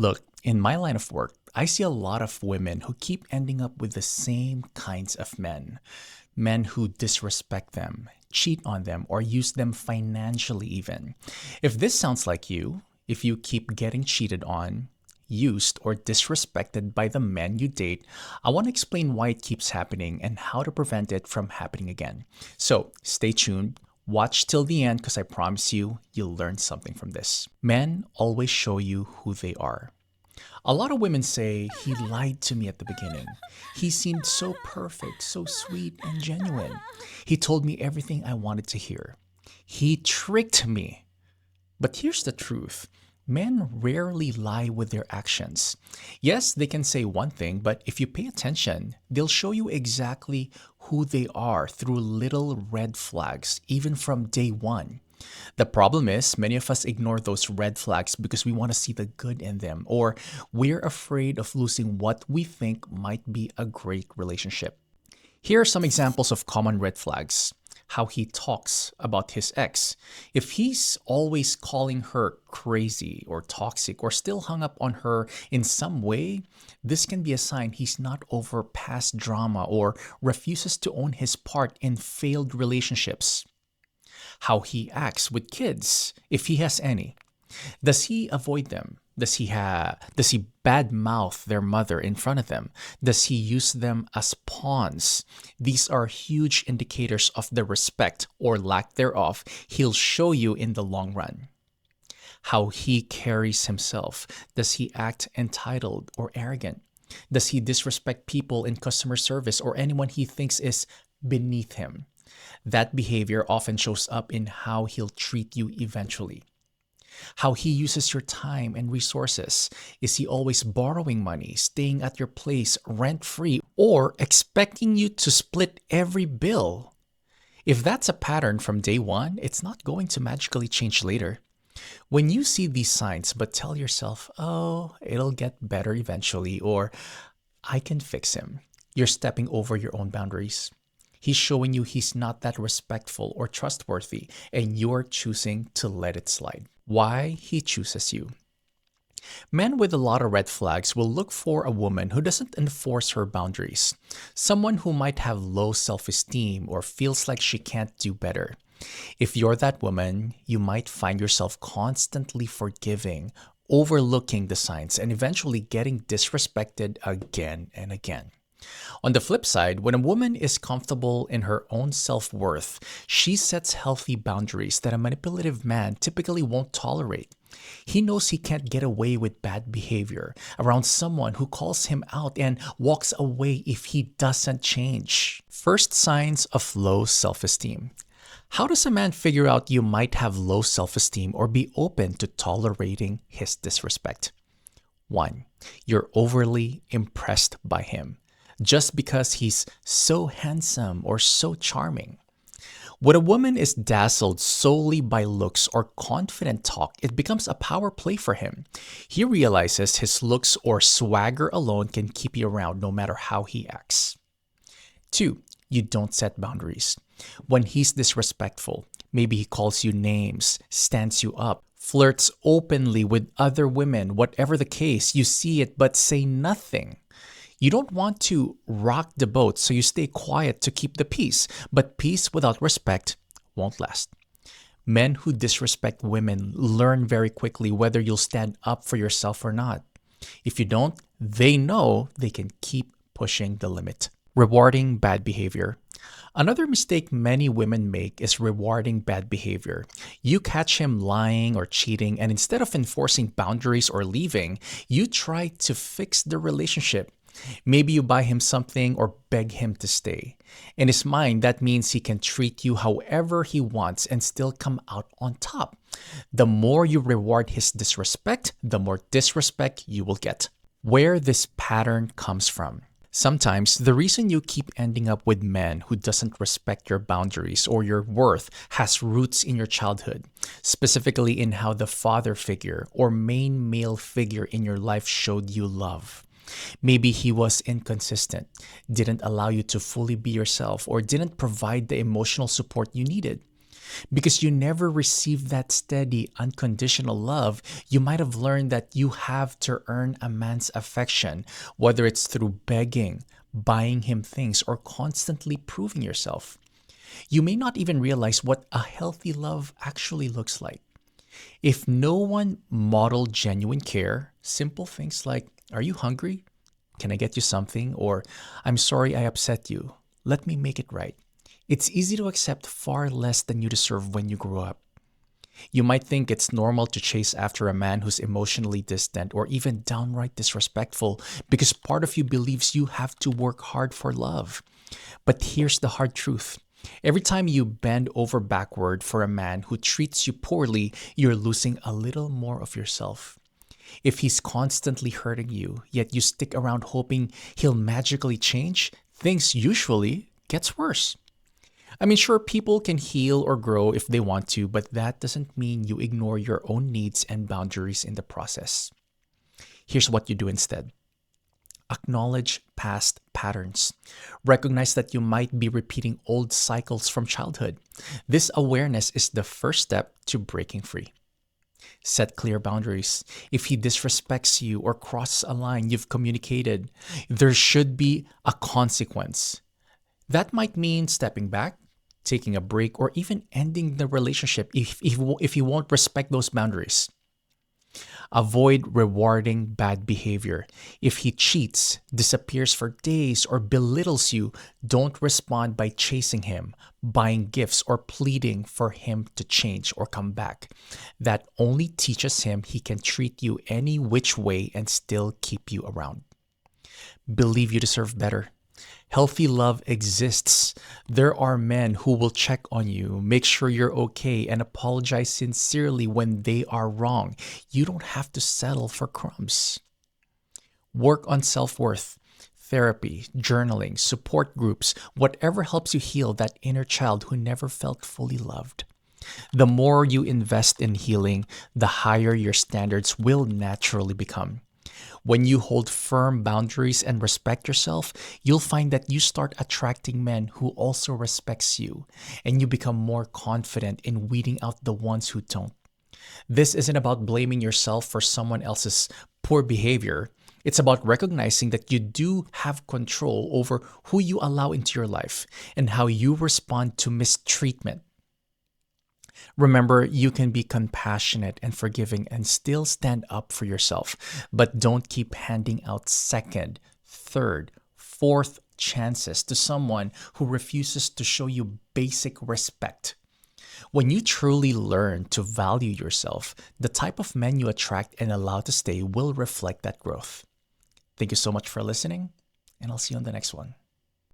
Look, in my line of work, I see a lot of women who keep ending up with the same kinds of men. Men who disrespect them, cheat on them, or use them financially, even. If this sounds like you, if you keep getting cheated on, used, or disrespected by the men you date, I want to explain why it keeps happening and how to prevent it from happening again. So stay tuned. Watch till the end because I promise you, you'll learn something from this. Men always show you who they are. A lot of women say, he lied to me at the beginning. He seemed so perfect, so sweet and genuine. He told me everything I wanted to hear. He tricked me. But here's the truth. Men rarely lie with their actions. Yes, they can say one thing, but if you pay attention, they'll show you exactly who they are through little red flags, even from day one. The problem is, many of us ignore those red flags because we want to see the good in them, or we're afraid of losing what we think might be a great relationship. Here are some examples of common red flags. How he talks about his ex. If he's always calling her crazy or toxic or still hung up on her in some way, this can be a sign he's not over past drama or refuses to own his part in failed relationships. How he acts with kids, if he has any. Does he avoid them? Does he badmouth their mother in front of them? Does he use them as pawns? These are huge indicators of the respect or lack thereof he'll show you in the long run. How he carries himself. Does he act entitled or arrogant? Does he disrespect people in customer service or anyone he thinks is beneath him? That behavior often shows up in how he'll treat you eventually. How he uses your time and resources. Is he always borrowing money, staying at your place rent-free, or expecting you to split every bill? If that's a pattern from day one, it's not going to magically change later. When you see these signs but tell yourself, oh, it'll get better eventually, or I can fix him, you're stepping over your own boundaries. He's showing you he's not that respectful or trustworthy, and you're choosing to let it slide. Why he chooses you. Men with a lot of red flags will look for a woman who doesn't enforce her boundaries, someone who might have low self-esteem or feels like she can't do better. If you're that woman, you might find yourself constantly forgiving, overlooking the signs, and eventually getting disrespected again and again. On the flip side, when a woman is comfortable in her own self-worth, she sets healthy boundaries that a manipulative man typically won't tolerate. He knows he can't get away with bad behavior around someone who calls him out and walks away if he doesn't change. First signs of low self-esteem. How does a man figure out you might have low self-esteem or be open to tolerating his disrespect? 1. You're overly impressed by him, just because he's so handsome or so charming. When a woman is dazzled solely by looks or confident talk, it becomes a power play for him. He realizes his looks or swagger alone can keep you around no matter how he acts. 2. You don't set boundaries. When he's disrespectful, maybe he calls you names, stands you up, flirts openly with other women, whatever the case, you see it but say nothing. You don't want to rock the boat, so you stay quiet to keep the peace. But peace without respect won't last. Men who disrespect women learn very quickly whether you'll stand up for yourself or not. If you don't, they know they can keep pushing the limit. Rewarding bad behavior. Another mistake many women make is rewarding bad behavior. You catch him lying or cheating, and instead of enforcing boundaries or leaving, you try to fix the relationship. Maybe you buy him something or beg him to stay. In his mind, that means he can treat you however he wants and still come out on top. The more you reward his disrespect, the more disrespect you will get. Where this pattern comes from. Sometimes the reason you keep ending up with men who doesn't respect your boundaries or your worth has roots in your childhood, specifically in how the father figure or main male figure in your life showed you love. Maybe he was inconsistent, didn't allow you to fully be yourself, or didn't provide the emotional support you needed. Because you never received that steady, unconditional love, you might have learned that you have to earn a man's affection, whether it's through begging, buying him things, or constantly proving yourself. You may not even realize what a healthy love actually looks like. If no one modeled genuine care, simple things like, "Are you hungry? Can I get you something?" Or, "I'm sorry I upset you. Let me make it right." It's easy to accept far less than you deserve when you grow up. You might think it's normal to chase after a man who's emotionally distant or even downright disrespectful because part of you believes you have to work hard for love. But here's the hard truth. Every time you bend over backward for a man who treats you poorly, you're losing a little more of yourself. If he's constantly hurting you, yet you stick around hoping he'll magically change, things usually gets worse. I mean, sure, people can heal or grow if they want to, but that doesn't mean you ignore your own needs and boundaries in the process. Here's what you do instead. Acknowledge past patterns. Recognize that you might be repeating old cycles from childhood. This awareness is the first step to breaking free. Set clear boundaries. If he disrespects you or crosses a line you've communicated, there should be a consequence. That might mean stepping back, taking a break, or even ending the relationship if you won't respect those boundaries. Avoid rewarding bad behavior. If he cheats, disappears for days, or belittles you, don't respond by chasing him, buying gifts, or pleading for him to change or come back. That only teaches him he can treat you any which way and still keep you around. Believe you deserve better. Healthy love exists. There are men who will check on you, make sure you're okay, and apologize sincerely when they are wrong. You don't have to settle for crumbs. Work on self worth. Therapy, journaling, support groups, whatever helps you heal that inner child who never felt fully loved. The more you invest in healing, the higher your standards will naturally become. When you hold firm boundaries and respect yourself, you'll find that you start attracting men who also respects you, and you become more confident in weeding out the ones who don't. This isn't about blaming yourself for someone else's poor behavior. It's about recognizing that you do have control over who you allow into your life and how you respond to mistreatment. Remember, you can be compassionate and forgiving and still stand up for yourself, but don't keep handing out second, third, fourth chances to someone who refuses to show you basic respect. When you truly learn to value yourself, the type of men you attract and allow to stay will reflect that growth. Thank you so much for listening, and I'll see you on the next one.